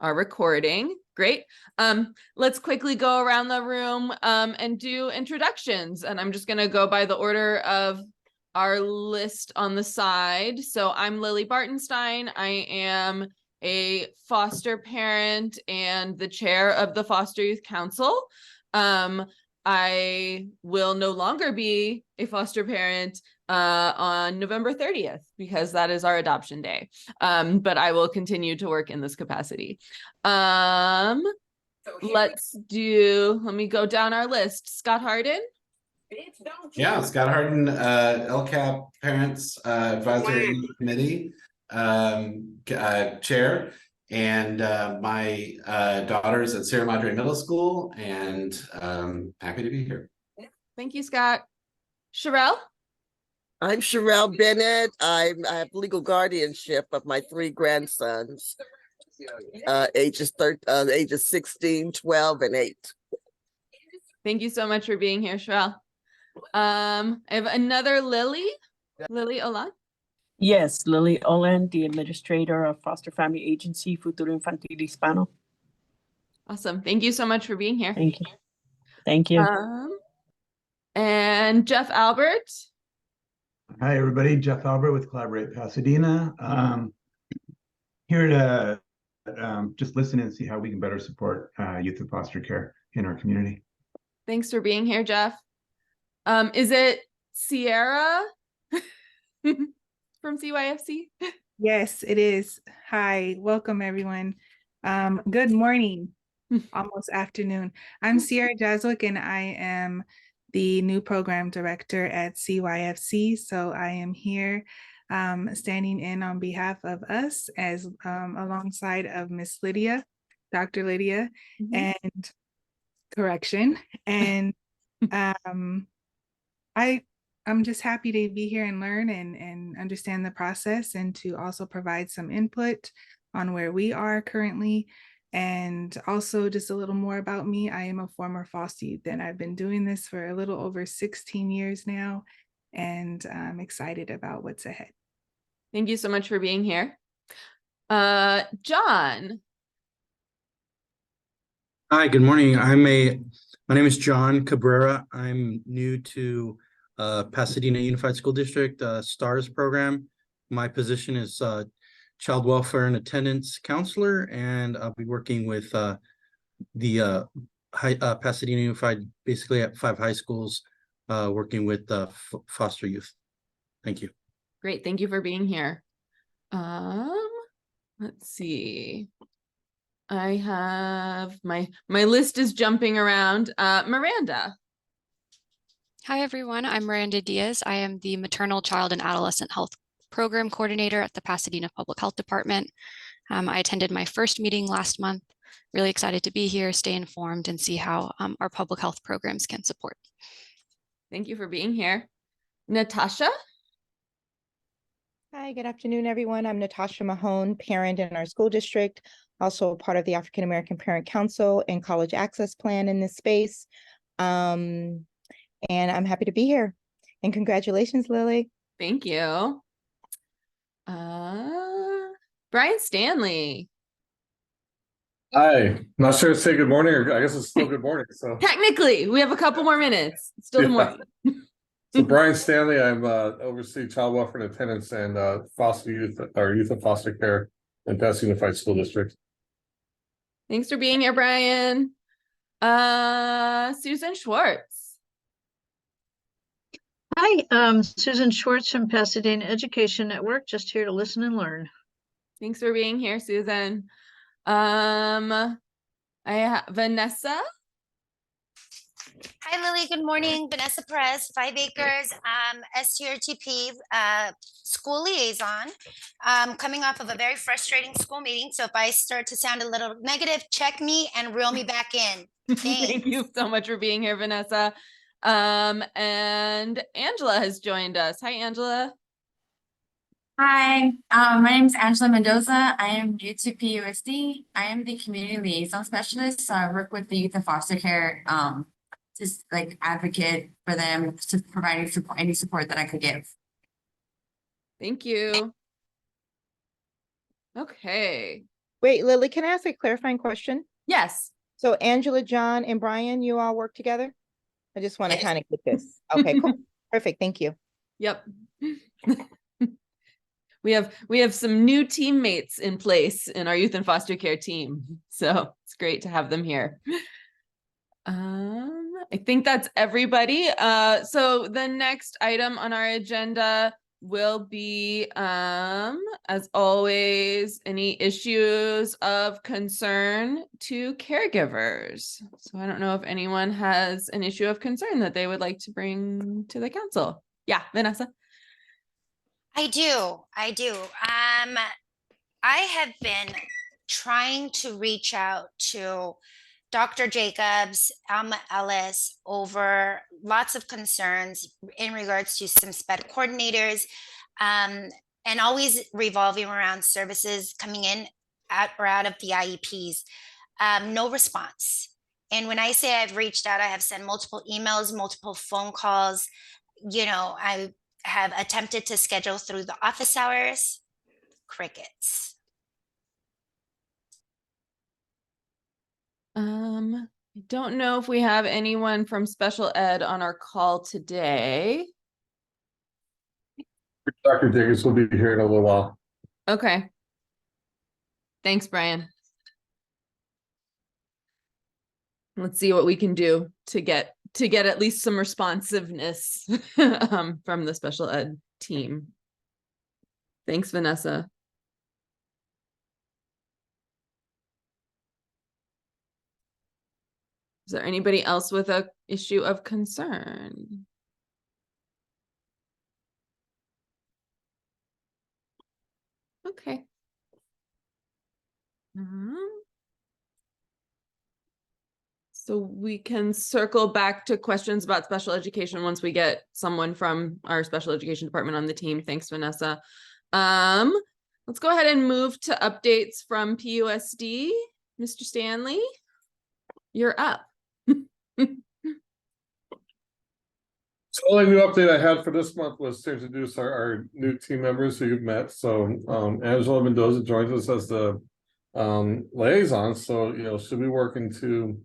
are recording. Great. Let's quickly go around the room and do introductions. And I'm just going to go by the order of our list on the side. So I'm Lily Bartenstein. I am a foster parent and the chair of the Foster Youth Council. I will no longer be a foster parent on November 30th because that is our adoption day. But I will continue to work in this capacity. Let me go down our list. Scott Harden. Yeah, Scott Harden, LCAP Parents Advisory Committee chair, and my daughter's at Sierra Madre Middle School, and happy to be here. Thank you, Scott. Sherelle? I'm Sherelle Bennett. I have legal guardianship of my 3 grandsons, ages 16, 12, and 8. Thank you so much for being here, Sherelle. I have another Lily. Lily Olan. Yes, Lily Olan, the administrator of Foster Family Agency Futuro Infantil Hispano. Awesome. Thank you so much for being here. Thank you. Thank you. And Jeff Albert. Hi, everybody. Jeff Albert with Collaborate Pasadena. Here to just listen and see how we can better support youth in foster care in our community. Thanks for being here, Jeff. Is it Sierra from CYFC? Yes, it is. Hi, welcome everyone. Good morning, almost afternoon. I'm Sierra Jaswick and I am the new program director at CYFC. So I am here standing in on behalf of us as alongside of Miss Lydia, Dr. Lydia, and correction. And I'm just happy to be here and learn and understand the process and to also provide some input on where we are currently. And also just a little more about me. I am a former foster youth and I've been doing this for a little over 16 years now. And I'm excited about what's ahead. Thank you so much for being here. John. Hi, good morning. My name is John Cabrera. I'm new to Pasadena Unified School District STARS program. My position is Child Welfare and Attendance Counselor, and I'll be working with the Pasadena Unified, basically at 5 high schools, working with foster youth. Thank you. Great, thank you for being here. Let's see. I have my list is jumping around. Miranda. Hi, everyone. I'm Miranda Diaz. I am the Maternal, Child, and Adolescent Health Program Coordinator at the Pasadena Public Health Department. I attended my first meeting last month. Really excited to be here, stay informed, and see how our public health programs can support. Thank you for being here. Natasha? Hi, good afternoon, everyone. I'm Natasha Mahone, parent in our school district, also part of the African American Parent Council and College Access Plan in this space. And I'm happy to be here. And congratulations, Lily. Thank you. Brian Stanley. Hi, not sure to say good morning, or I guess it's still good morning. So technically, we have a couple more minutes. It's still the morning. So Brian Stanley, I'm oversee child welfare and attendance and foster youth or youth and foster care in Pasadena Unified School District. Thanks for being here, Brian. Susan Schwartz. Hi, Susan Schwartz from Pasadena Education Network, just here to listen and learn. Thanks for being here, Susan. I have Vanessa. Hi, Lily. Good morning. Vanessa Perez, 5 Acres, STRTP school liaison. Coming off of a very frustrating school meeting. So if I start to sound a little negative, check me and reel me back in. Thank you so much for being here, Vanessa. And Angela has joined us. Hi, Angela. Hi, my name is Angela Mendoza. I am new to PUSD. I am the community liaison specialist. So I work with the youth and foster care, just like advocate for them to provide any support that I could give. Thank you. Okay. Wait, Lily, can I ask a clarifying question? Yes. So Angela, John, and Brian, you all work together? I just want to Yes. kind of get this. Okay, cool. Perfect. Thank you. Yep. We have some new teammates in place in our youth and foster care team. So it's great to have them here. I think that's everybody. So the next item on our agenda will be, as always, any issues of concern to caregivers. So I don't know if anyone has an issue of concern that they would like to bring to the council. Yeah, Vanessa. I do. I have been trying to reach out to Dr. Jacobs, Alma Ellis over lots of concerns in regards to some SPED coordinators, and always revolving around services coming in at or out of the IEPs. No response. And when I say I've reached out, I have sent multiple emails, multiple phone calls. I have attempted to schedule through the office hours. Crickets. I don't know if we have anyone from special ed on our call today. Dr. Jacobs will be here in a little while. Okay. Thanks, Brian. Let's see what we can do to get at least some responsiveness from the special ed team. Thanks, Vanessa. Is there anybody else with a issue of concern? Okay. So we can circle back to questions about special education once we get someone from our special education department on the team. Thanks, Vanessa. Let's go ahead and move to updates from PUSD. Mr. Stanley, you're up. So the only new update I had for this month was to introduce our new team members who you've met. So Angela Mendoza joins us as the liaison. So she'll be working to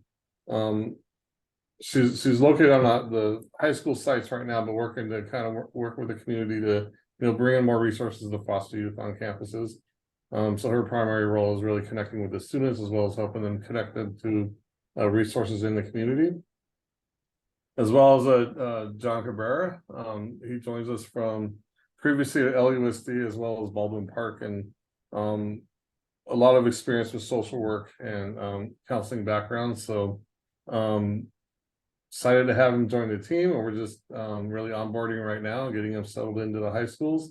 she's located on the high school sites right now, but working to kind of work with the community to bring in more resources to foster youth on campuses. So her primary role is really connecting with the students as well as helping them connect them to resources in the community. As well as John Cabrera. He joins us from previously at LUSD as well as Baldwin Park, and a lot of experience with social work and counseling background. So excited to have him join the team, and we're just really onboarding right now, getting him settled into the high schools.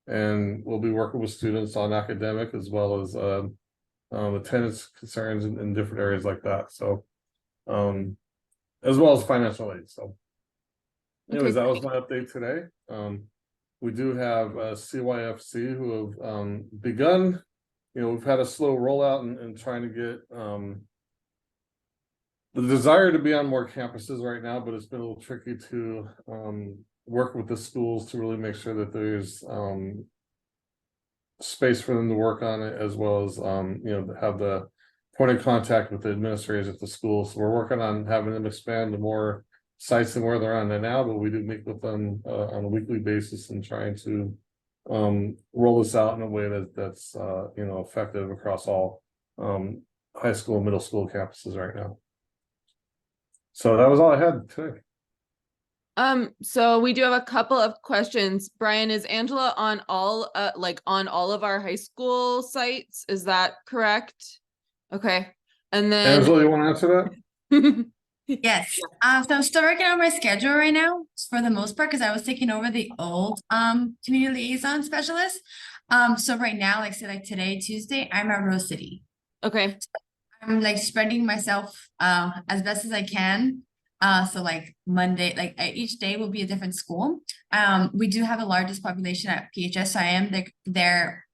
And we'll be working with students on academic as well as attendance concerns in different areas like that. So as well as financial aid. So anyways, that was my update today. We do have CYFC who have begun. We've had a slow rollout and trying to get the desire to be on more campuses right now, but it's been a little tricky to work with the schools to really make sure that there's space for them to work on it, as well as have the point of contact with the administrators at the school. So we're working on having them expand to more sites than where they're on now, but we do meet with them on a weekly basis and trying to roll this out in a way that's effective across all high school, middle school campuses right now. So that was all I had today. So we do have a couple of questions. Brian, is Angela on all of our high school sites? Is that correct? Okay. And then Angela, you want to answer that? Yes. So I'm still working on my schedule right now for the most part because I was taking over the old community liaison specialist. So right now, like today, Tuesday, I'm at Rose City. Okay. I'm spreading myself as best as I can. So Monday, each day will be a different school. We do have the largest population at PHS, so I am there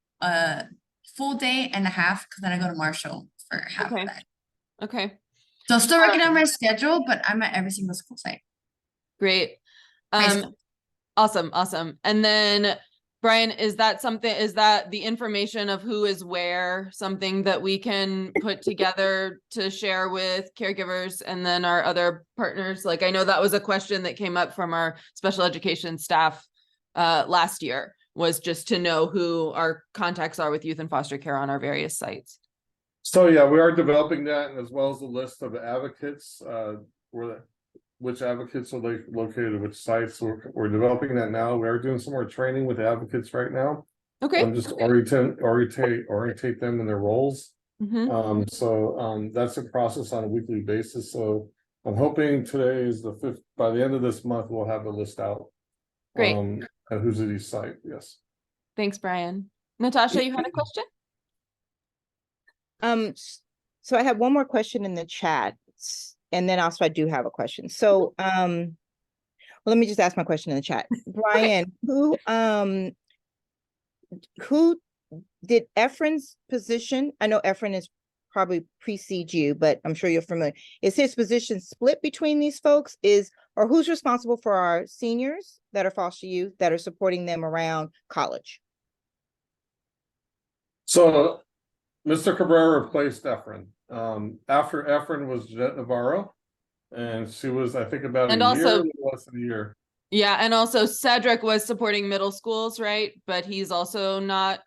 full day and a half because then I go to Marshall for half of that. Okay. So still working on my schedule, but I'm at every single school site. Great. Awesome. And then Brian, is that the information of who is where, something that we can put together to share with caregivers and then our other partners? Like, I know that was a question that came up from our special education staff last year, was just to know who our contacts are with youth and foster care on our various sites. So yeah, we are developing that, and as well as the list of advocates, which advocates are located at which sites. We're developing that now. We are doing some more training with advocates right now. Okay. Just orientate them in their roles. That's a process on a weekly basis. So I'm hoping today is the 5th. By the end of this month, we'll have the list out. Great. And who's at each site. Yes. Thanks, Brian. Natasha, you had a question? So I have one more question in the chat, and then also I do have a question. So, well, let me just ask my question in the chat. Brian, who did Efren's position? I know Efren is probably precedes you, but I'm sure you're familiar. Is his position split between these folks? Or who's responsible for our seniors that are foster youth that are supporting them around college? So Mr. Cabrera replaced Efren. After Efren was Jeanette Navarro, and she was, I think, about And a also, year, less than a year. Yeah, and also Cedric was supporting middle schools, right? But he's also not,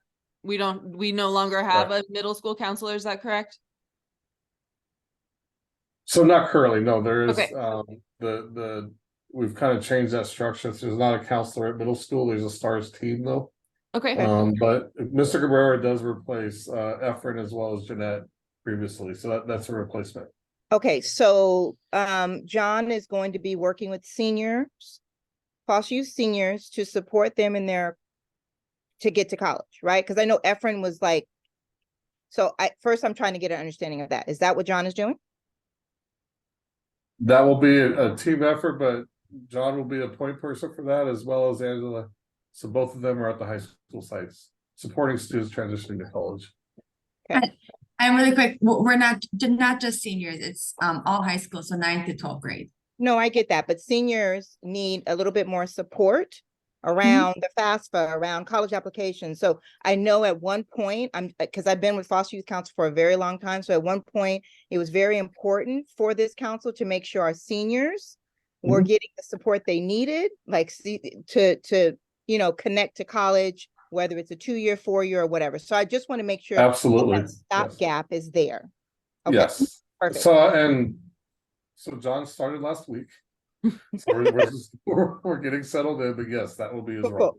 we no longer have a middle school counselor, is that correct? So not currently, no, there is, Okay. we've kind of changed that structure. So there's not a counselor at middle school, there's a STARS team though. Okay. But Mr. Cabrera does replace Efren as well as Jeanette previously, so that's a replacement. Okay, so John is going to be working with seniors, foster youth seniors, to support them in to get to college, right? Because I know Efren was like, so I'm trying to get an understanding of that. Is that what John is doing? That will be a team effort, but John will be a point person for that, as well as Angela. So both of them are at the high school sites, supporting students transitioning to college. Okay. And really quick, we're not just seniors, it's all high school, so 9th to 12th grade. No, I get that, but seniors need a little bit more support around the FAFSA, around college applications. So I know at one point, because I've been with Foster Youth Council for a very long time. So at one point, it was very important for this council to make sure our seniors were getting the support they needed, like to connect to college, whether it's a 2-year, 4-year, or whatever. So I just want to make sure Absolutely that stopgap is there. Okay. Yes. Perfect. So John started last week. So we're getting settled in, but yes, that will be his role.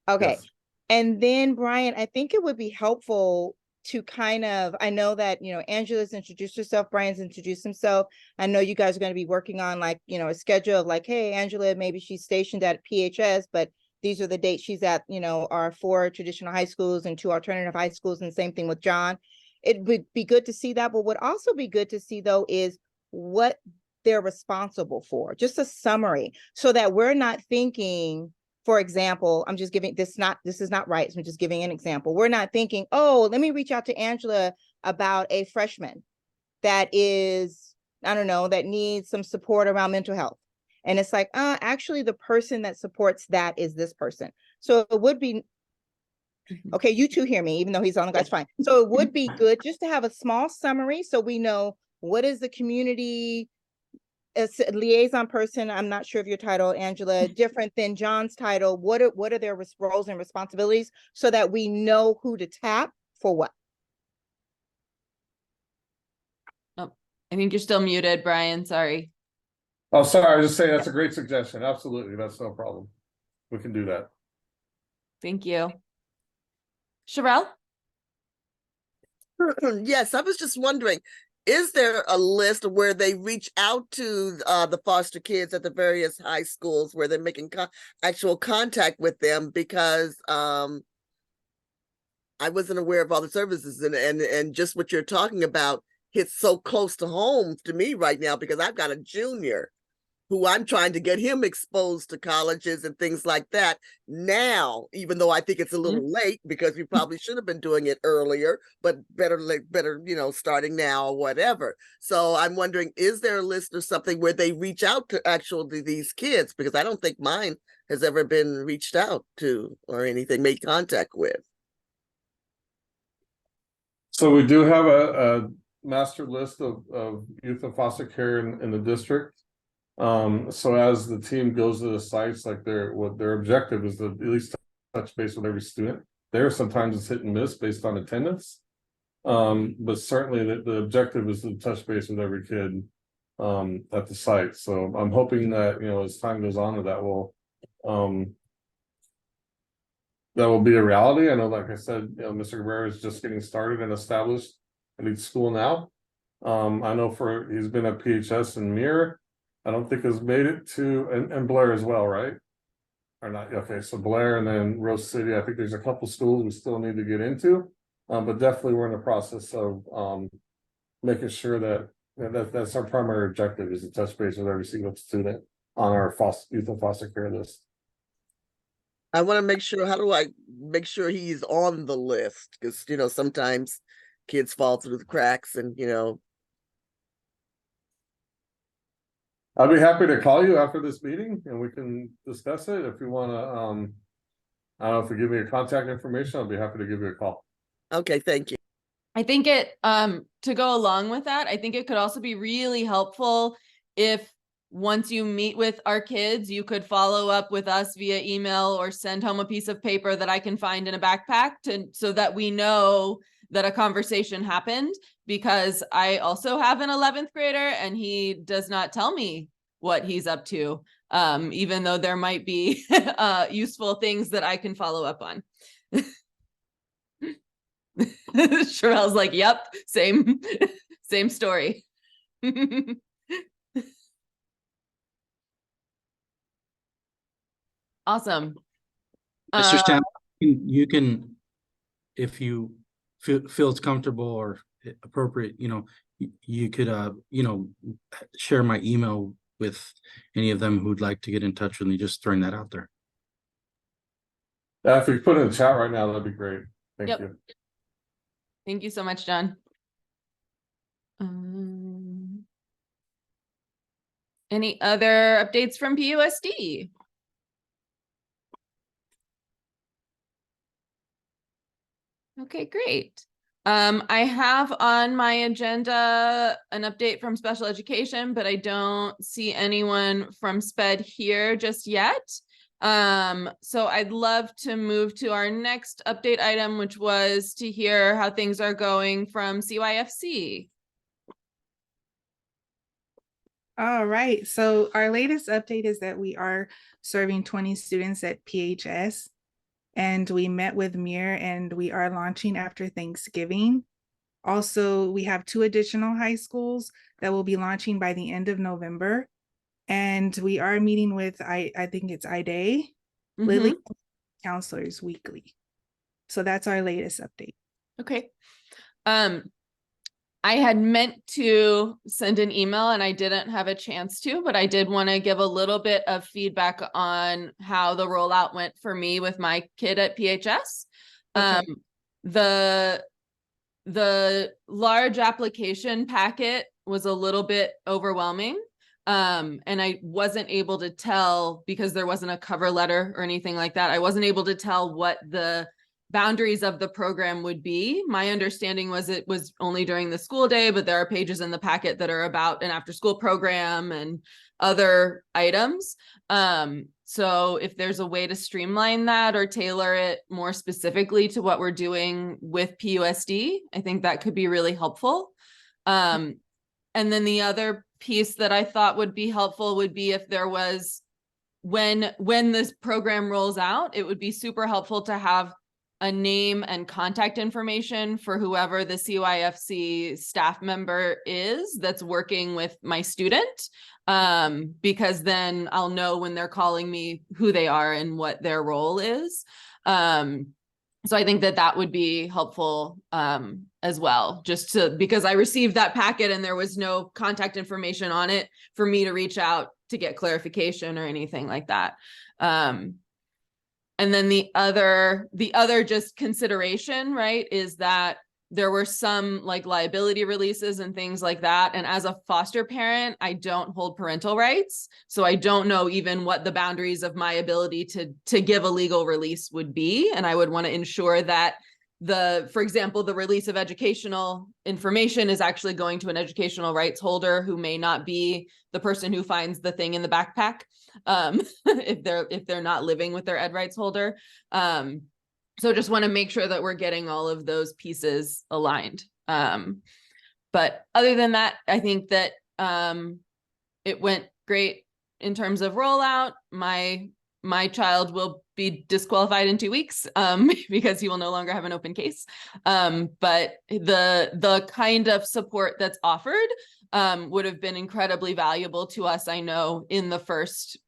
Okay. Yes. And then Brian, I think it would be helpful to I know that, Angela's introduced herself, Brian's introduced himself. I know you guys are going to be working on a schedule of hey, Angela, maybe she's stationed at PHS, but these are the dates she's at, our 4 traditional high schools and 2 alternative high schools, and same thing with John. It would be good to see that, but what also be good to see though is what they're responsible for, just a summary, so that we're not thinking, for example, I'm just giving this is not right. So I'm just giving an example. We're not thinking, oh, let me reach out to Angela about a freshman that is, I don't know, that needs some support around mental health. And it's like, actually the person that supports that is this person. So it would be, okay, you two hear me, even though he's on the guy's fine. So it would be good just to have a small summary so we know what is the community as a liaison person. I'm not sure of your title, Angela, different than John's title. What are their roles and responsibilities so that we know who to tap for what? Oh, I think you're still muted, Brian. Sorry. Oh, sorry. I was just saying that's a great suggestion. Absolutely. That's no problem. We can do that. Thank you. Sherelle? Yes, I was just wondering, is there a list where they reach out to the foster kids at the various high schools where they're making actual contact with them? Because I wasn't aware of all the services, and just what you're talking about hits so close to home to me right now, because I've got a junior who I'm trying to get him exposed to colleges and things like that now, even though I think it's a little late because we probably should have been doing it earlier, but better late, better, starting now or whatever. So I'm wondering, is there a list or something where they reach out to actually these kids? Because I don't think mine has ever been reached out to or anything, made contact with. So we do have a master list of youth in foster care in the district. So as the team goes to the sites, like what their objective is to at least touch base with every student. There sometimes it's hit and miss based on attendance. But certainly the objective is to touch base with every kid at the site. So I'm hoping that, as time goes on, that will be a reality. I know, like I said, Mr. Cabrera is just getting started and established at each school now. I know he's been at PHS and Mirror. I don't think has made it to, and Blair as well, right? Or not? Okay, so Blair and then Rose City. I think there's a couple schools we still need to get into, but definitely we're in the process of making sure that's our primary objective, is to touch base with every single student on our youth and foster care list. I want to make sure, how do I make sure he's on the list? Because, sometimes kids fall through the cracks and, I'll be happy to call you after this meeting and we can discuss it. If you want to, I don't know, if you give me your contact information, I'll be happy to give you a call. Okay, thank you. I think to go along with that, I think it could also be really helpful if once you meet with our kids, you could follow up with us via email or send home a piece of paper that I can find in a backpack so that we know that a conversation happened, because I also have an 11th grader and he does not tell me what he's up to, even though there might be useful things that I can follow up on. Sherelle's like, yep, same story. Awesome. Mr. Stamp, you can, if you feel it's comfortable or appropriate, you could, share my email with any of them who'd like to get in touch with me, just throwing that out there. If you put it in the chat right now, that'd be great. Thank you. Thank you so much, John. Any other updates from PUSD? Okay, great. I have on my agenda an update from special education, but I don't see anyone from SPED here just yet. So I'd love to move to our next update item, which was to hear how things are going from CYFC. All right, so our latest update is that we are serving 20 students at PHS. And we met with Mir and we are launching after Thanksgiving. Also, we have 2 additional high schools that will be launching by the end of November. And we are meeting with, I think it's IDA, Lily, counselors weekly. So that's our latest update. Okay. I had meant to send an email and I didn't have a chance to, but I did want to give a little bit of feedback on how the rollout went for me with my kid at PHS. Okay. The large application packet was a little bit overwhelming. And I wasn't able to tell, because there wasn't a cover letter or anything like that, I wasn't able to tell what the boundaries of the program would be. My understanding was it was only during the school day, but there are pages in the packet that are about an after school program and other items. So if there's a way to streamline that or tailor it more specifically to what we're doing with PUSD, I think that could be really helpful. And then the other piece that I thought would be helpful would be if there was, when this program rolls out, it would be super helpful to have a name and contact information for whoever the CYFC staff member is that's working with my student, because then I'll know when they're calling me who they are and what their role is. So I think that would be helpful as well, just to, because I received that packet and there was no contact information on it for me to reach out to get clarification or anything like that. And then the other just consideration, right, is that there were some like liability releases and things like that. And as a foster parent, I don't hold parental rights. So I don't know even what the boundaries of my ability to give a legal release would be. And I would want to ensure that for example, the release of educational information is actually going to an educational rights holder who may not be the person who finds the thing in the backpack, if they're not living with their ed rights holder. So just want to make sure that we're getting all of those pieces aligned. But other than that, I think that it went great in terms of rollout. My child will be disqualified in 2 weeks because he will no longer have an open case. But the kind of support that's offered would have been incredibly valuable to us, I know, in the first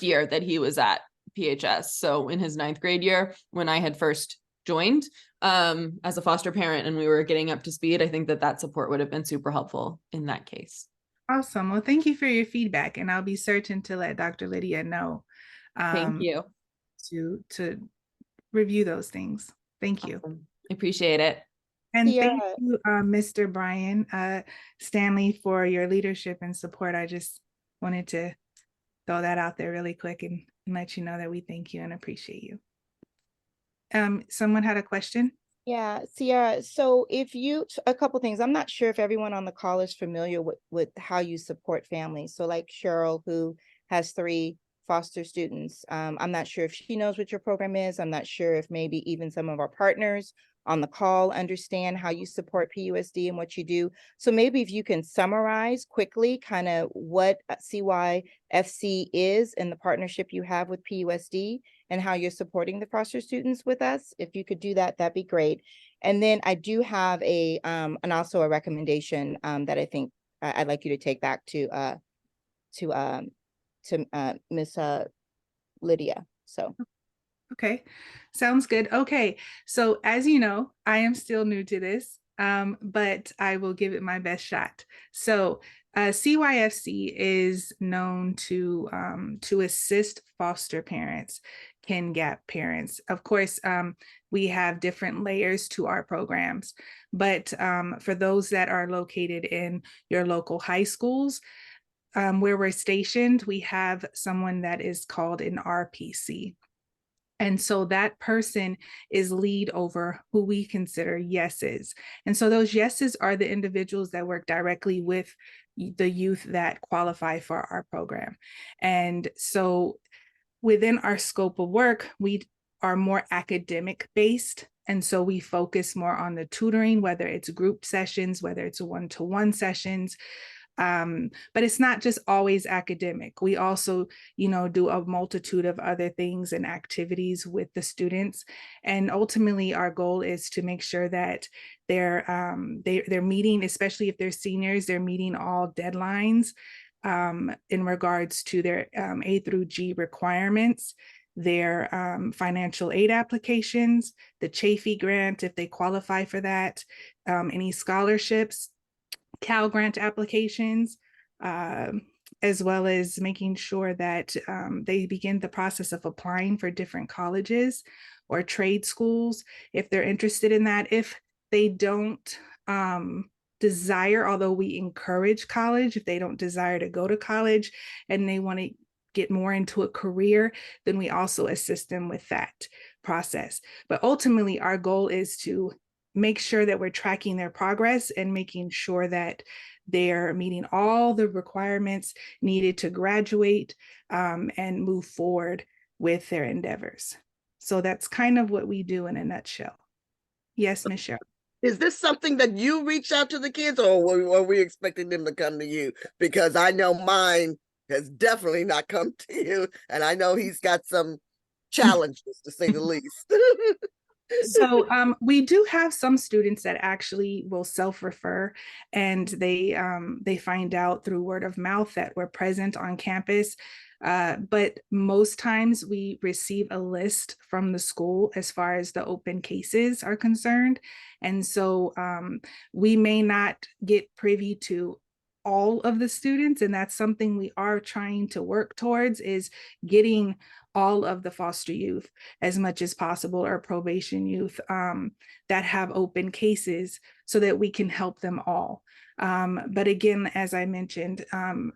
year that he was at PHS. So in his 9th grade year, when I had first joined as a foster parent and we were getting up to speed, I think that support would have been super helpful in that case. Awesome. Well, thank you for your feedback, and I'll be certain to let Dr. Lydia know. Thank you. To review those things. Thank you. Awesome. Appreciate it. And thank you, Mr. Brian Stanley, for your leadership and support. I just wanted to throw that out there really quick and let you know that we thank you and appreciate you. Someone had a question? Yeah, Sierra, so a couple things. I'm not sure if everyone on the call is familiar with how you support families. So like Cheryl, who has 3 foster students. I'm not sure if she knows what your program is. I'm not sure if maybe even some of our partners on the call understand how you support PUSD and what you do. So maybe if you can summarize quickly kind of what CYFC is and the partnership you have with PUSD and how you're supporting the foster students with us. If you could do that, that'd be great. And then I do have and also a recommendation that I think I'd like you to take back to Miss Lydia. So. Okay, sounds good. Okay, so as you know, I am still new to this, but I will give it my best shot. So CYFC is known to assist foster parents, Kin Gap parents. Of course, we have different layers to our programs, but for those that are located in your local high schools, where we're stationed, we have someone that is called an RPC. And so that person is lead over who we consider yeses. And so those yeses are the individuals that work directly with the youth that qualify for our program. And so within our scope of work, we are more academic based. And so we focus more on the tutoring, whether it's group sessions, whether it's one-to-one sessions. But it's not just always academic. We also, do a multitude of other things and activities with the students. And ultimately, our goal is to make sure that they're meeting, especially if they're seniors, they're meeting all deadlines in regards to their A through G requirements, their financial aid applications, the Chafee grant, if they qualify for that, any scholarships, Cal Grant applications, as well as making sure that they begin the process of applying for different colleges or trade schools if they're interested in that. If they don't desire, although we encourage college, if they don't desire to go to college and they want to get more into a career, then we also assist them with that process. But ultimately, our goal is to make sure that we're tracking their progress and making sure that they're meeting all the requirements needed to graduate and move forward with their endeavors. So that's kind of what we do in a nutshell. Yes, Ms. Cheryl. Is this something that you reach out to the kids, or were we expecting them to come to you? Because I know mine has definitely not come to you, and I know he's got some challenges, to say the least. So we do have some students that actually will self-refer, and they find out through word of mouth that we're present on campus. But most times we receive a list from the school as far as the open cases are concerned. And so we may not get privy to all of the students, and that's something we are trying to work towards, is getting all of the foster youth as much as possible, or probation youth that have open cases, so that we can help them all. But again, as I mentioned,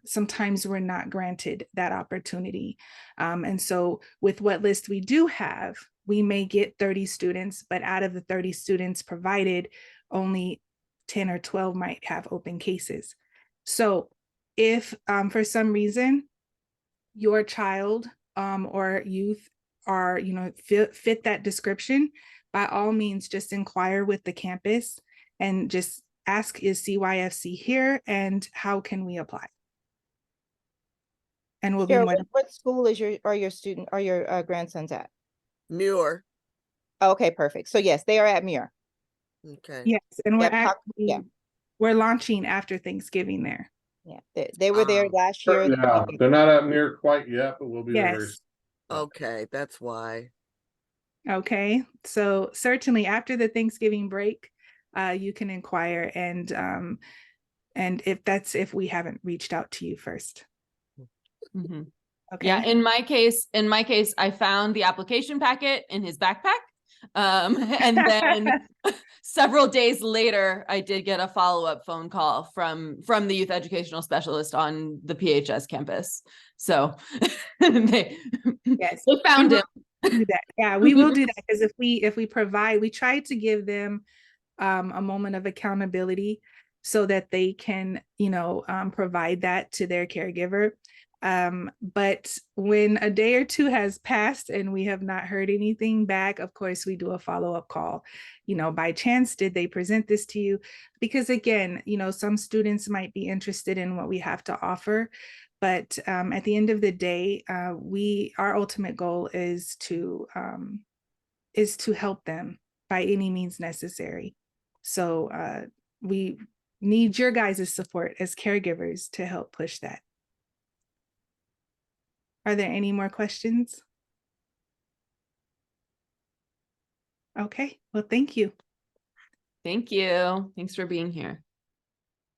sometimes we're not granted that opportunity. And so with what list we do have, we may get 30 students, but out of the 30 students provided, only 10 or 12 might have open cases. So if for some reason your child or youth are, fit that description, by all means, just inquire with the campus and just ask, is CYFC here, and how can we apply? And we'll be Sarah, more than— what school is your grandsons at? Muir. Okay, perfect. So yes, they are at Muir. Okay. Yes, and we're Yep, we're launching after Thanksgiving there. Yeah, they were there last year. Yeah, they're not at Muir quite yet, but we'll be there very Yes. soon. Okay, that's why. Okay, so certainly after the Thanksgiving break, you can inquire, and if we haven't reached out to you first. Mm-hmm. Okay. Yeah, in my case, I found the application packet in his backpack. And then several days later, I did get a follow-up phone call from the youth educational specialist on the PHS campus. So they found him. Do that. Yeah, we will do that, because if we provide, we try to give them a moment of accountability so that they can, provide that to their caregiver. But when a day or two has passed and we have not heard anything back, of course, we do a follow-up call. By chance, did they present this to you? Because again, some students might be interested in what we have to offer. But at the end of the day, our ultimate goal is to help them by any means necessary. So we need your guys' support as caregivers to help push that. Are there any more questions? Okay, well, thank you. Thank you. Thanks for being here.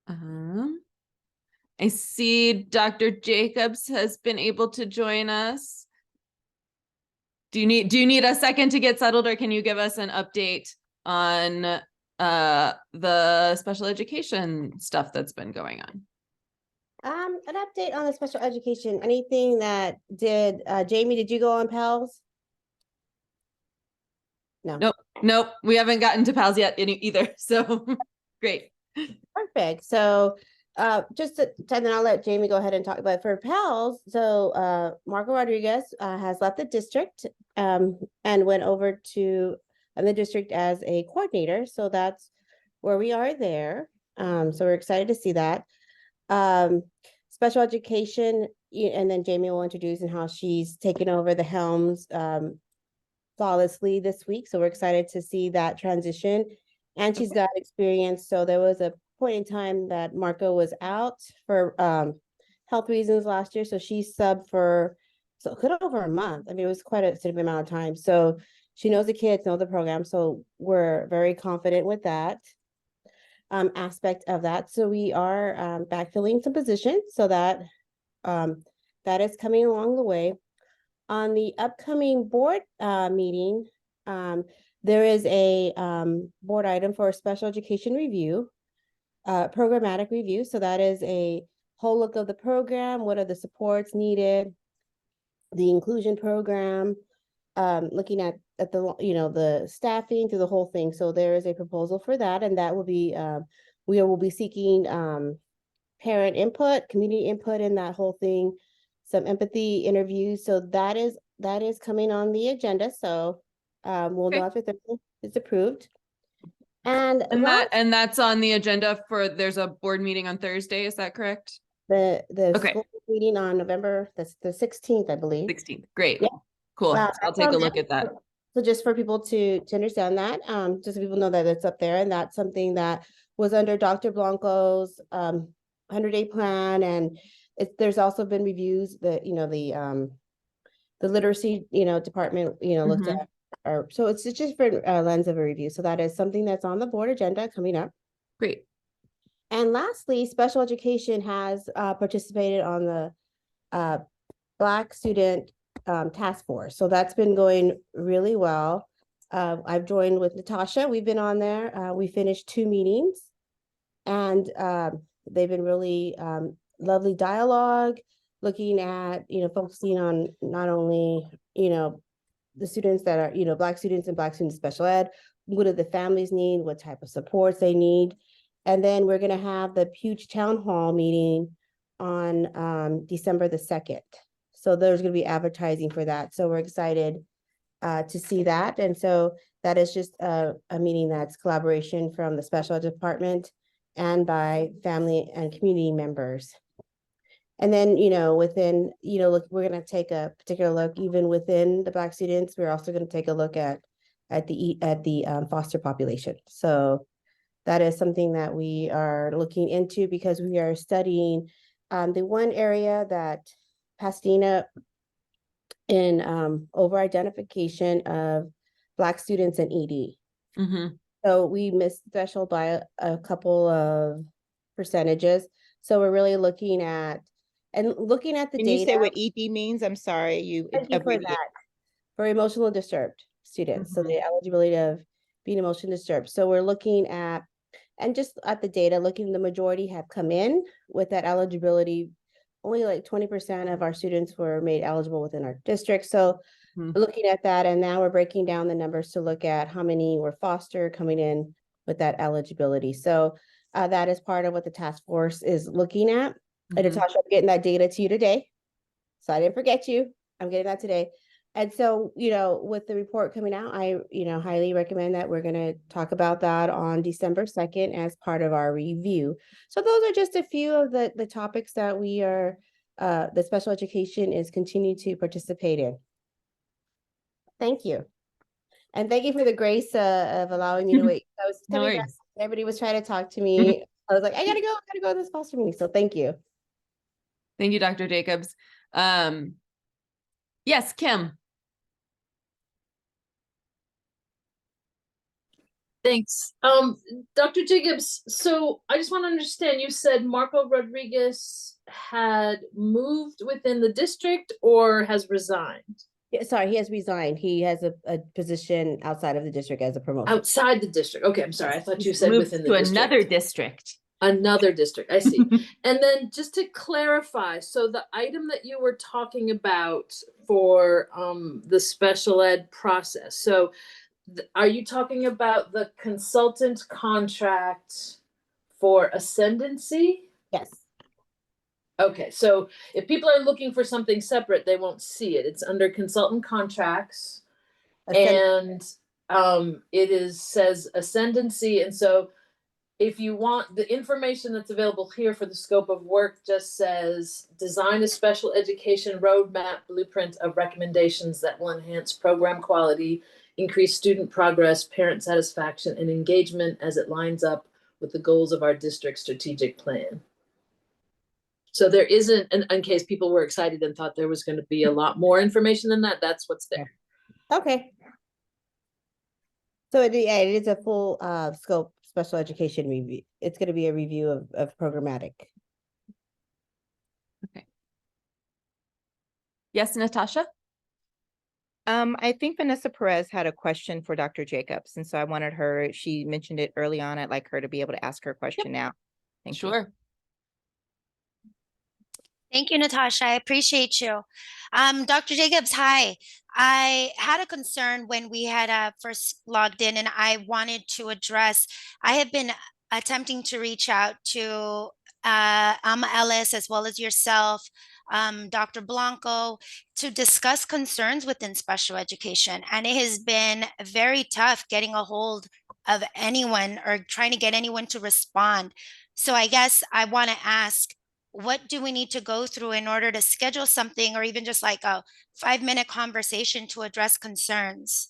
I see Dr. Jacobs has been able to join us. Do you need a second to get settled, or can you give us an update on the special education stuff that's been going on? An update on the special education. Anything that Jamie, did you go on PALS? No. Nope. We haven't gotten to PALS yet either. So great. Perfect. So then I'll let Jamie go ahead and talk about for PALS. So Marco Rodriguez has left the district and went over to the district as a coordinator. So that's where we are there. So we're excited to see that. Special education, and then Jamie will introduce and how she's taken over the helms flawlessly this week. So we're excited to see that transition, and she's got experience. So there was a point in time that Marco was out for health reasons last year. So she subbed for a little over a month. I mean, it was quite a significant amount of time. So she knows the kids, knows the program. So we're very confident with that aspect of that. So we are backfilling some positions, so that that is coming along the way. On the upcoming board meeting, there is a board item for a special education review, programmatic review. So that is a whole look of the program. What are the supports needed? The inclusion program, looking at the the staffing through the whole thing. So there is a proposal for that, and that will be we will be seeking parent input, community input in that whole thing, some empathy interviews. So that is coming on the agenda. So we'll know if it's approved. And that's on the agenda for, there's a board meeting on Thursday, is that correct? The school meeting on November the 16th, I believe. 16th. Great. Yeah. Cool. I'll take a look at that. So just for people to understand that, just so people know that it's up there, and that's something that was under Dr. Blanco's 100-day plan, and there's also been reviews that, the literacy, department, looked at, or, so it's just different lens of a review. So that is something that's on the board agenda coming up. Great. And lastly, special education has participated on the Black Student Task Force. So that's been going really well. I've joined with Natasha. We've been on there. We finished 2 meetings, and they've been really lovely dialogue, looking at, focusing on not only, the students that are, Black students and Black students in special ed, what do the families need, what type of supports they need. And then we're going to have the huge town hall meeting on December the 2nd. So there's going to be advertising for that. So we're excited to see that. And so that is just a meeting that's collaboration from the special ed department and by family and community members. And then, within, look, we're going to take a particular look even within the Black students. We're also going to take a look at the foster population. So that is something that we are looking into, because we are studying the one area that Pasadena in over identification of Black students in ED. So we missed threshold by a couple of percentages. So we're really looking at the Can data. you say what ED means? I'm sorry, Thank you for that. For emotional disturbed students. So the eligibility of being emotionally disturbed. So we're looking at, and just at the data, looking, the majority have come in with that eligibility. Only like 20% of our students were made eligible within our district. So we're looking at that, and now we're breaking down the numbers to look at how many were foster coming in with that eligibility. So that is part of what the task force is looking at. And Natasha, I'm getting that data to you today. So I didn't forget you. I'm getting that today. And so, with the report coming out, I, highly recommend that we're going to talk about that on December 2nd as part of our review. So those are just a few of the topics that we are, the special education is continuing to participate in. Thank you. And thank you for the grace of allowing me to wait. I was coming back. Everybody was trying to talk to me. I was like, I gotta go to this foster meeting. So thank you. Thank you, Dr. Jacobs. Yes, Kim. Thanks. Dr. Jacobs, so I just want to understand, you said Marco Rodriguez had moved within the district or has resigned? Yeah, sorry, he has resigned. He has a position outside of the district as a promotion. Outside the district. Okay, I'm sorry. I thought you said Moved within the to district. another district. Another district, I see. And then just to clarify, so the item that you were talking about for the special ed process, so are you talking about the consultant contract for ascendancy? Yes. Okay, so if people are looking for something separate, they won't see it. It's under consultant contracts. And it says ascendancy. And so if you want the information that's available here for the scope of work, just says design a special education roadmap blueprint of recommendations that will enhance program quality, increase student progress, parent satisfaction, and engagement as it lines up with the goals of our district strategic plan. So there isn't, in case people were excited and thought there was going to be a lot more information than that, that's what's there. Okay. So it is a full scope special education review. It's going to be a review of programmatic. Okay. Yes, Natasha? I think Vanessa Perez had a question for Dr. Jacobs. And so I wanted her, she mentioned it early on. I'd like her to be able to ask her question now. Thank you. Sure. Thank you, Natasha. I appreciate you. Dr. Jacobs, hi. I had a concern when we had first logged in, and I wanted to address, I have been attempting to reach out to Alma Ellis as well as yourself, Dr. Blanco, to discuss concerns within special education. And it has been very tough getting a hold of anyone or trying to get anyone to respond. So I guess I want to ask, what do we need to go through in order to schedule something, or even just like a 5-minute conversation to address concerns?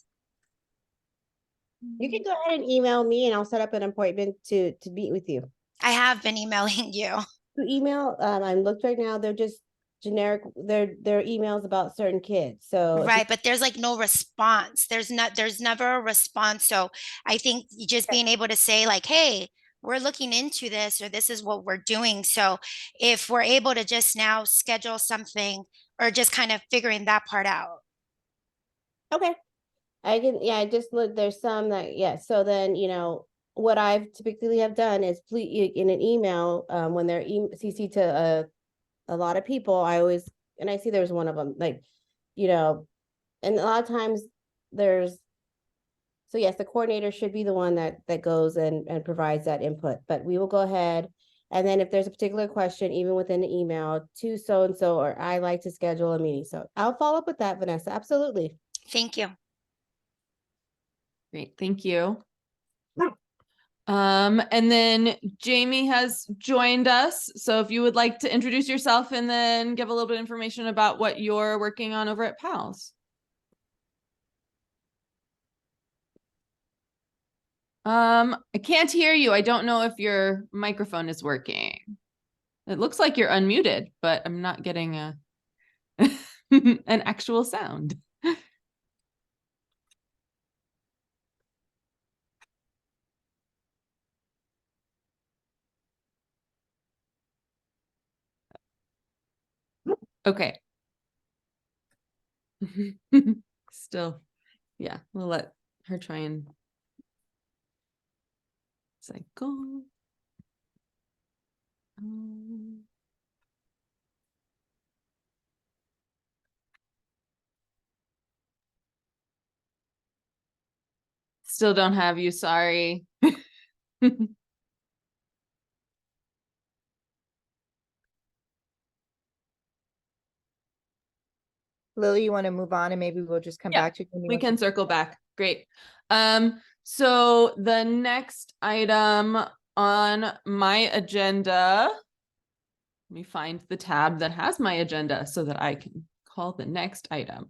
You can go ahead and email me, and I'll set up an appointment to meet with you. I have been emailing you. through email. I looked right now, they're just generic, they're emails about certain kids, so. if Right, but there's like no response. There's never a response. So I think just being able to say like, hey, we're looking into this, or this is what we're doing. So if we're able to just now schedule something, or just kind of figuring that part out. Okay, I can, yeah, I just look, there's some that, yeah, so then, what I've typically have done is please, in an email, when they're CC to a lot of people, I always, and I see there's one of them, like, and a lot of times there's, so yes, the coordinator should be the one that goes and provides that input, but we will go ahead. And then if there's a particular question, even within the email to so-and-so, or I like to schedule a meeting. So I'll follow up with that, Vanessa. Absolutely. Thank you. Great, thank you. And then Jamie has joined us. So if you would like to introduce yourself and then give a little bit of information about what you're working on over at PALS. I can't hear you. I don't know if your microphone is working. It looks like you're unmuted, but I'm not getting a an actual sound. Okay. Still, yeah, we'll let her try and cycle. Still don't have you, sorry. Lily, you want to move on and maybe we'll just come Yeah, back to you? we can circle back. Great. So the next item on my agenda, let me find the tab that has my agenda so that I can call the next item,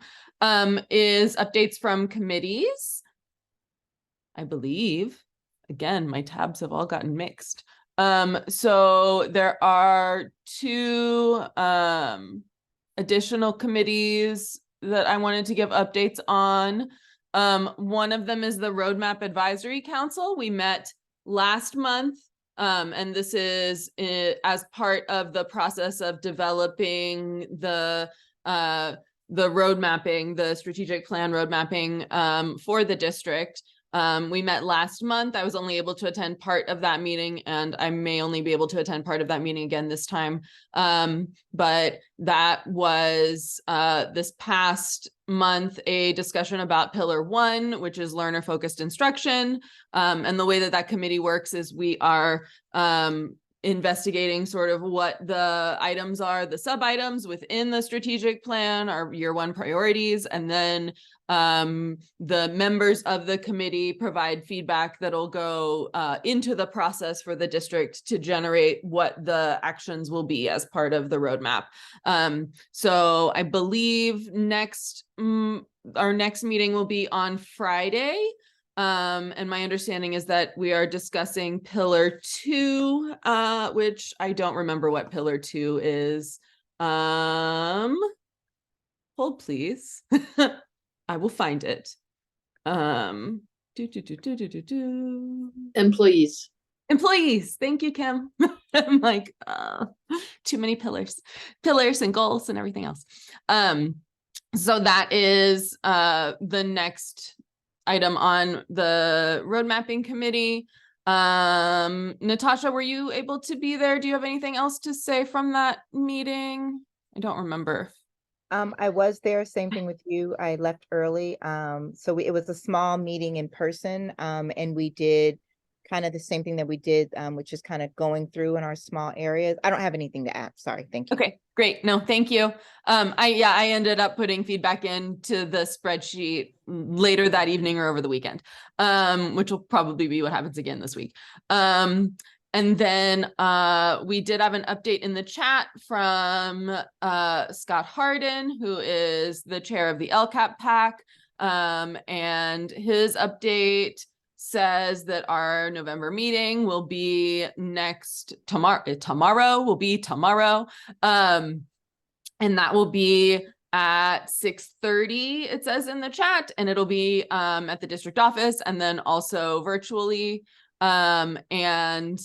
is updates from committees. I believe, again, my tabs have all gotten mixed. So there are two additional committees that I wanted to give updates on. One of them is the Roadmap Advisory Council. We met last month, and this is as part of the process of developing the road mapping, the strategic plan road mapping for the district. We met last month. I was only able to attend part of that meeting, and I may only be able to attend part of that meeting again this time. But that was this past month a discussion about Pillar 1, which is learner-focused instruction. And the way that that committee works is we are investigating sort of what the items are, the sub items within the strategic plan, our year 1 priorities, and then the members of the committee provide feedback that'll go into the process for the district to generate what the actions will be as part of the roadmap. So I believe our next meeting will be on Friday. And my understanding is that we are discussing Pillar 2, which I don't remember what Pillar 2 is. Hold please. I will find it. Employees. Employees. Thank you, Kim. I'm like, too many pillars and goals and everything else. So that is the next item on the road mapping committee. Natasha, were you able to be there? Do you have anything else to say from that meeting? I don't remember. I was there, same thing with you. I left early. So it was a small meeting in person. And we did kind of the same thing that we did, which is kind of going through in our small areas. I don't have anything to add. Sorry. Thank you. Okay, great. No, thank you. I ended up putting feedback into the spreadsheet later that evening or over the weekend, which will probably be what happens again this week. And then we did have an update in the chat from Scott Harden, who is the chair of the LCAP PAC. And his update says that our November meeting will be tomorrow will be tomorrow. And that will be at 6:30, it says in the chat, and it'll be at the district office and then also virtually. And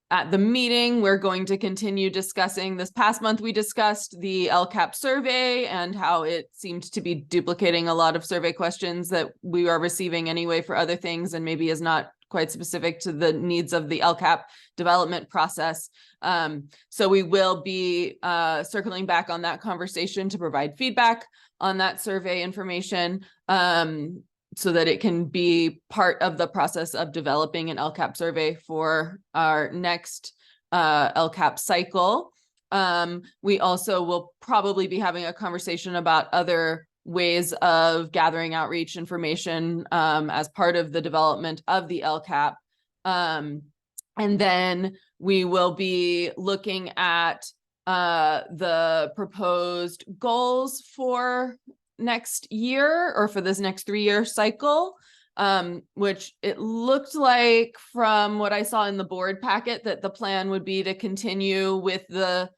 at the meeting, we're going to continue discussing. This past month, we discussed the LCAP survey and how it seemed to be duplicating a lot of survey questions that we are receiving anyway for other things, and maybe is not quite specific to the needs of the LCAP development process. So we will be circling back on that conversation to provide feedback on that survey information, so that it can be part of the process of developing an LCAP survey for our next LCAP cycle. We also will probably be having a conversation about other ways of gathering outreach information as part of the development of the LCAP. And then we will be looking at the proposed goals for next year, or for this next 3-year cycle, which it looked like from what I saw in the board packet that the plan would be to continue with the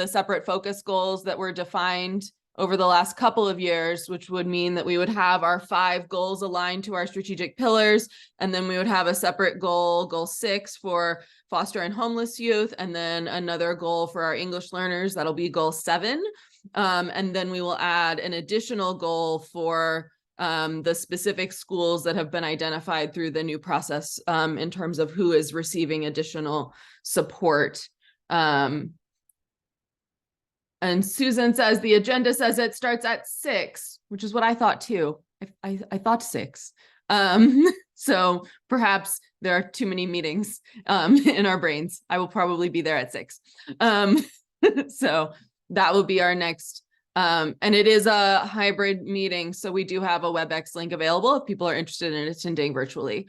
separate focus goals that were defined over the last couple of years, which would mean that we would have our 5 goals aligned to our strategic pillars, and then we would have a separate goal 6 for foster and homeless youth, and then another goal for our English learners, that'll be goal 7. And then we will add an additional goal for the specific schools that have been identified through the new process in terms of who is receiving additional support. And Susan says the agenda says it starts at 6, which is what I thought too. I thought 6. So perhaps there are too many meetings in our brains. I will probably be there at 6. So that will be our next, and it is a hybrid meeting. So we do have a WebEx link available if people are interested in attending virtually.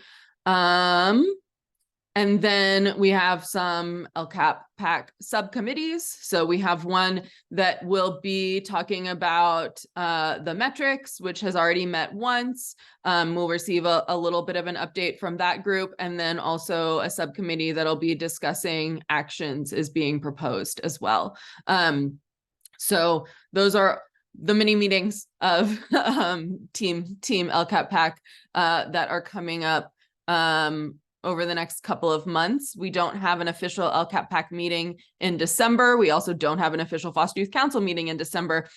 And then we have some LCAP PAC subcommittees. So we have one that will be talking about the metrics, which has already met once. We'll receive a little bit of an update from that group. And then also a subcommittee that'll be discussing actions is being proposed as well. So those are the mini meetings of team LCAP PAC that are coming up over the next couple of months. We don't have an official LCAP PAC meeting in December. We also don't have an official Foster Youth Council meeting in December.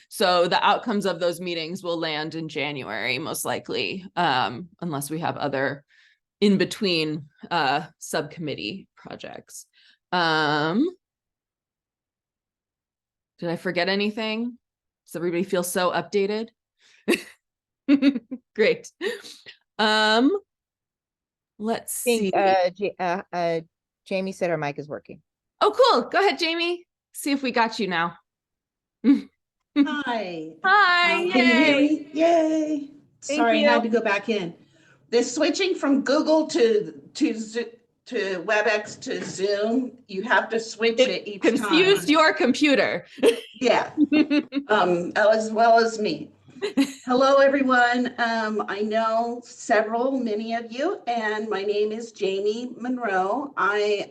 So the outcomes of those meetings will land in January, most likely, unless we have other in-between subcommittee projects. Did I forget anything? Does everybody feel so updated? Great. Let's see. Jamie said her mic is working. Oh, cool. Go ahead, Jamie. See if we got you now. Hi. Hi. Can you hear Yay. me? Yay. Sorry, I had to go back in. The switching from Google to WebEx to Zoom, you have to switch it each time. Confused your computer. Yeah. As well as me. Hello, everyone. I know many of you, and my name is Jamie Monroe. I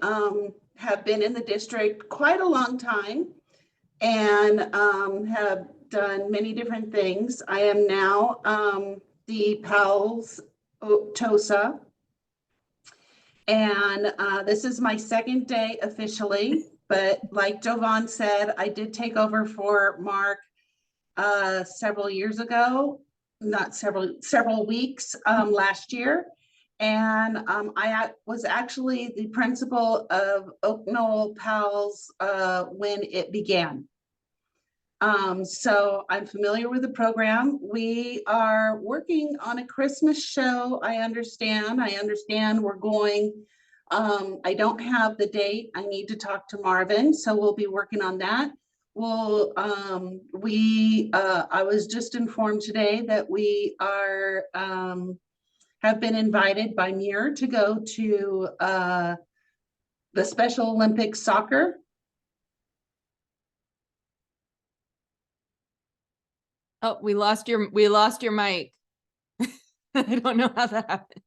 have been in the district quite a long time and have done many different things. I am now the PALS TOSA, and this is my 2nd day officially, but like Jovan said, I did take over for Mark several years ago, not several weeks last year. And I was actually the principal of Oak Knoll PALS when it began. So I'm familiar with the program. We are working on a Christmas show. I understand we're going, I don't have the date. I need to talk to Marvin. So we'll be working on that. Well, I was just informed today that we are, have been invited by Muir to go to the Special Olympics soccer. Oh, we lost your mic. I don't know how that happened.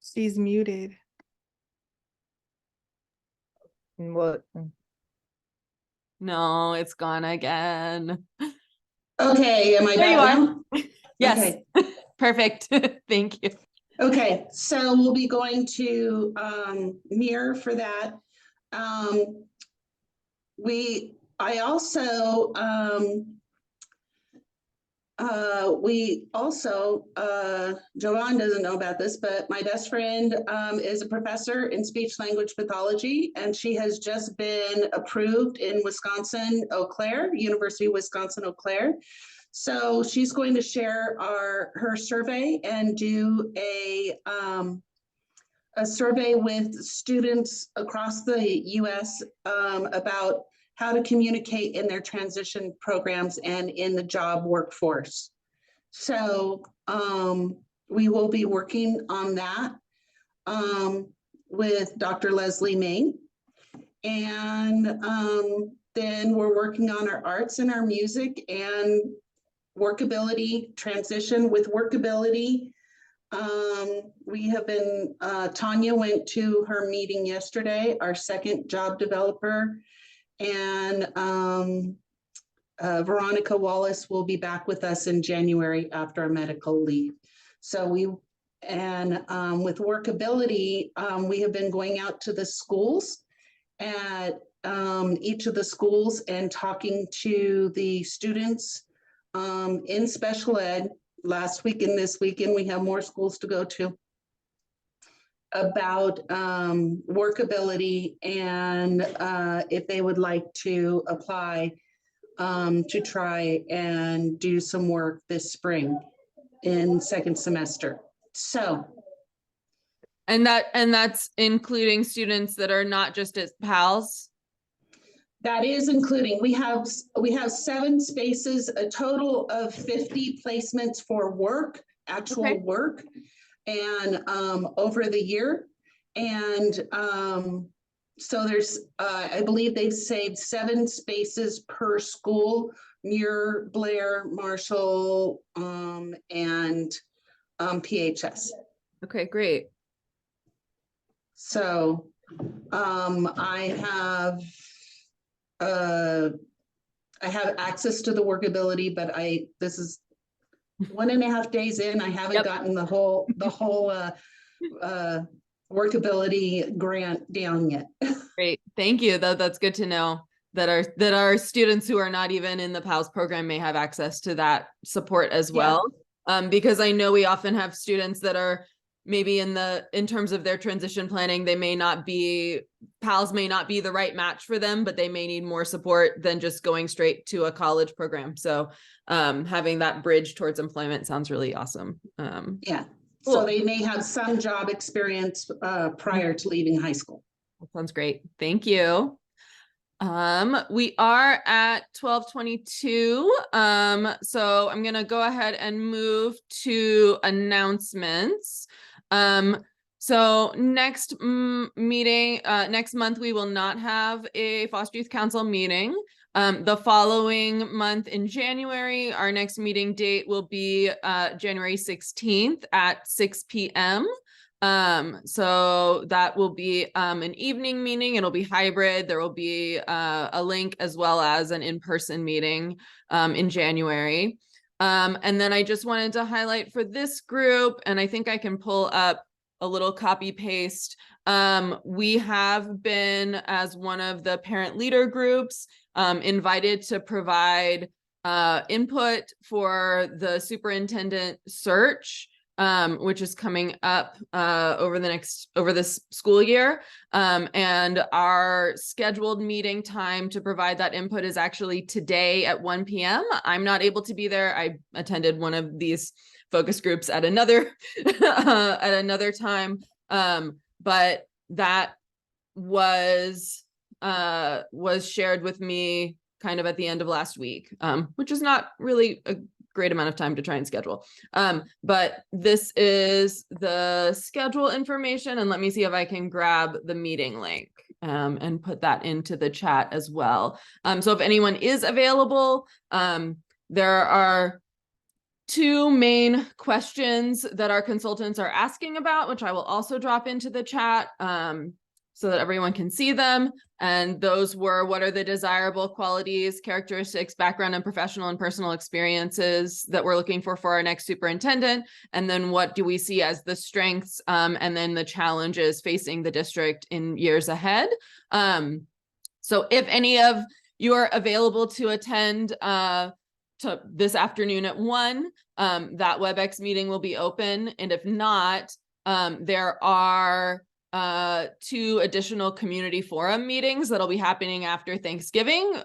She's muted. What? No, it's gone again. Okay, am I There you back are. now? Yes. Okay. Perfect. Thank you. Okay, so we'll be going to mirror for that. Joanne doesn't know about this, but my best friend is a professor in speech language pathology, and she has just been approved in Wisconsin, Eau Claire, University of Wisconsin, Eau Claire. So she's going to share her survey and do a survey with students across the US about how to communicate in their transition programs and in the job workforce. So we will be working on that with Dr. Leslie Ming. And then we're working on our arts and our music and workability, transition with workability. We have been, Tanya went to her meeting yesterday, our second job developer, and Veronica Wallace will be back with us in January after a medical leave. So with workability, we have been going out to the schools at each of the schools and talking to the students in special ed. Last week and this weekend, we have more schools to go to about workability and if they would like to apply to try and do some work this spring in second semester. So. And that's including students that are not just as PALS? That is including, we have 7 spaces, a total of 50 placements for work, actual work, and over the year. And so there's, I believe they've saved 7 spaces per school, Muir, Blair, Marshall, and PHS. Okay, great. So I have access to the workability, but this is 1.5 days in. I haven't gotten the whole workability grant down yet. Great, thank you. That's good to know that our students who are not even in the PALS program may have access to that support as well. Because I know we often have students that are maybe in terms of their transition planning, they may not be, PALS may not be the right match for them, but they may need more support than just going straight to a college program. So having that bridge towards employment sounds really awesome. Yeah, cool. So they may have some job experience prior to leaving high school. That sounds great. Thank you. We are at 12:22. So I'm going to go ahead and move to announcements. So next meeting, next month, we will not have a Foster Youth Council meeting. The following month in January, our next meeting date will be January 16th at 6 p.m. So that will be an evening meeting. It'll be hybrid. There will be a link as well as an in-person meeting in January. And then I just wanted to highlight for this group, and I think I can pull up a little copy paste. We have been, as one of the parent leader groups, invited to provide input for the superintendent search, which is coming up over this school year. And our scheduled meeting time to provide that input is actually today at 1 p.m. I'm not able to be there. I attended one of these focus groups at another time. But that was shared with me kind of at the end of last week, which is not really a great amount of time to try and schedule. But this is the schedule information, and let me see if I can grab the meeting link and put that into the chat as well. So if anyone is available, there are two main questions that our consultants are asking about, which I will also drop into the chat so that everyone can see them. And those were, what are the desirable qualities, characteristics, background, and professional and personal experiences that we're looking for our next superintendent? And then what do we see as the strengths and then the challenges facing the district in years ahead? So if any of you are available to attend to this afternoon at 1, that WebEx meeting will be open. And if not, there are 2 additional community forum meetings that'll be happening after Thanksgiving,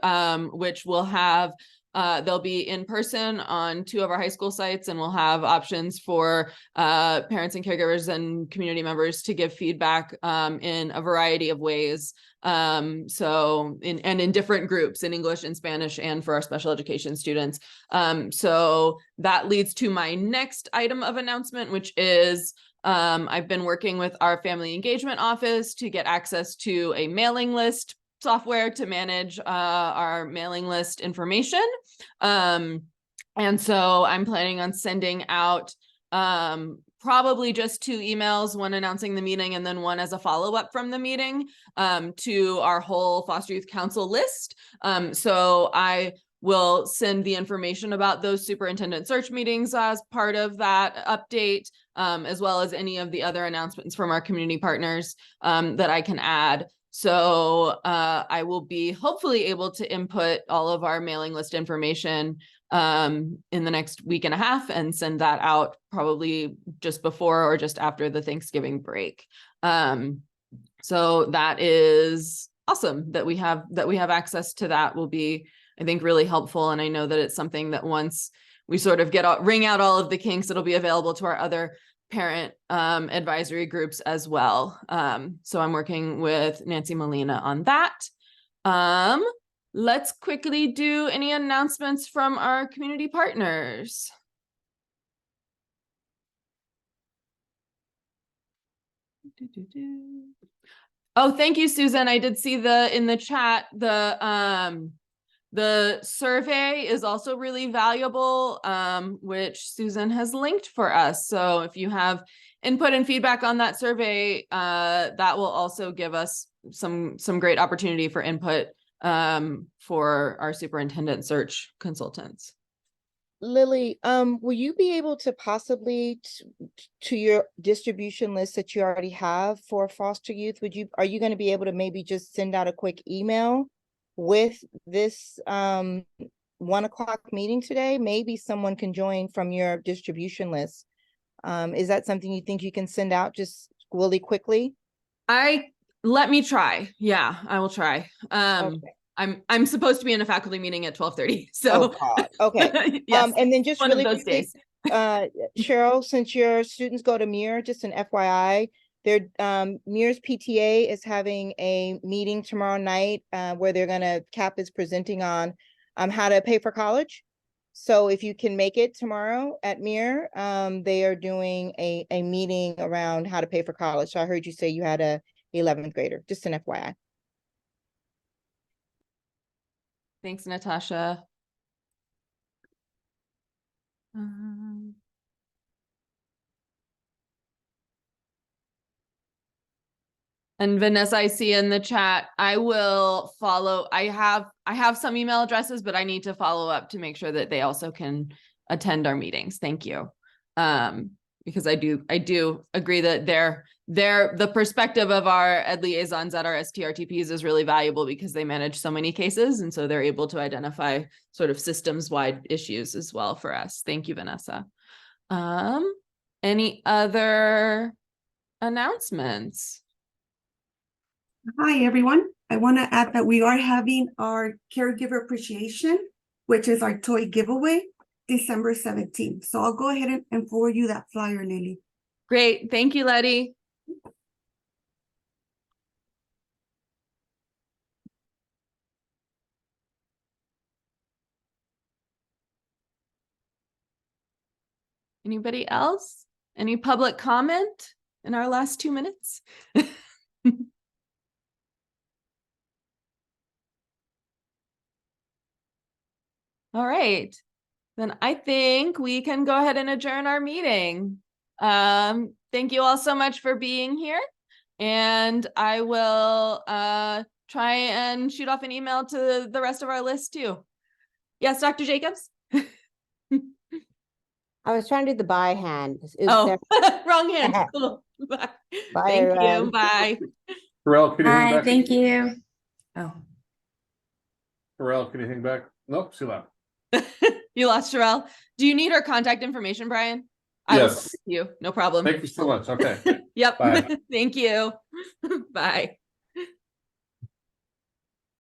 which will have they'll be in person on 2 of our high school sites, and we'll have options for parents and caregivers and community members to give feedback in a variety of ways. So in different groups, in English and Spanish, and for our special education students. So that leads to my next item of announcement, which is I've been working with our family engagement office to get access to a mailing list software to manage our mailing list information. And so I'm planning on sending out probably just 2 emails, one announcing the meeting and then one as a follow-up from the meeting to our whole Foster Youth Council list. So I will send the information about those superintendent search meetings as part of that update, as well as any of the other announcements from our community partners that I can add. So I will be hopefully able to input all of our mailing list information in the next week and a half and send that out probably just before or just after the Thanksgiving break. So that is awesome that we have access to that. Will be, I think, really helpful. And I know that it's something that once we sort of ring out all of the kinks, it'll be available to our other parent advisory groups as well. So I'm working with Nancy Molina on that. Let's quickly do any announcements from our community partners. Oh, thank you, Susan. I did see in the chat, the survey is also really valuable, which Susan has linked for us. So if you have input and feedback on that survey, that will also give us some great opportunity for input for our superintendent search consultants. Lily, will you be able to possibly to your distribution list that you already have for foster youth? Are you going to be able to maybe just send out a quick email with this 1 o'clock meeting today? Maybe someone can join from your distribution list. Is that something you think you can send out just really quickly? Let me try. Yeah, I will try. Okay. I'm supposed to be in a faculty meeting at 12:30. So God. Okay. Yes, and then just one really of those quickly, days. Cheryl, since your students go to Muir, just an FYI, Muir's PTA is having a meeting tomorrow night where CAP is presenting on how to pay for college. So if you can make it tomorrow at Muir, they are doing a meeting around how to pay for college. So I heard you say you had a 11th grader, just an FYI. Thanks, Natasha. And Vanessa, I see in the chat, I will follow. I have some email addresses, but I need to follow up to make sure that they also can attend our meetings. Thank you. Because I do agree that the perspective of our ed liaisons at our STRTPs is really valuable because they manage so many cases. And so they're able to identify sort of systems-wide issues as well for us. Thank you, Vanessa. Any other announcements? Hi, everyone. I want to add that we are having our caregiver appreciation, which is our toy giveaway, December 17th. So I'll go ahead and forward you that flyer, Lily. Great. Thank you, Letty. Anybody else? Any public comment in our last 2 minutes? All right. then I think we can go ahead and adjourn our meeting. Thank you all so much for being here. And I will try and shoot off an email to the rest of our list too. Yes, Dr. Jacobs? I was trying to do the bye hand. It was Oh, there. wrong hand. Cool. Bye. Bye, Thank you. everyone. Bye. Pharrell, can you hang Hi, back? thank you. Oh. Pharrell, can you hang back? Nope, she left. You lost Sherelle. Do you need her contact information, Brian? I will Yes. send it to you. No problem. Thank you so much. Okay. Yep. Bye. Thank you. Bye.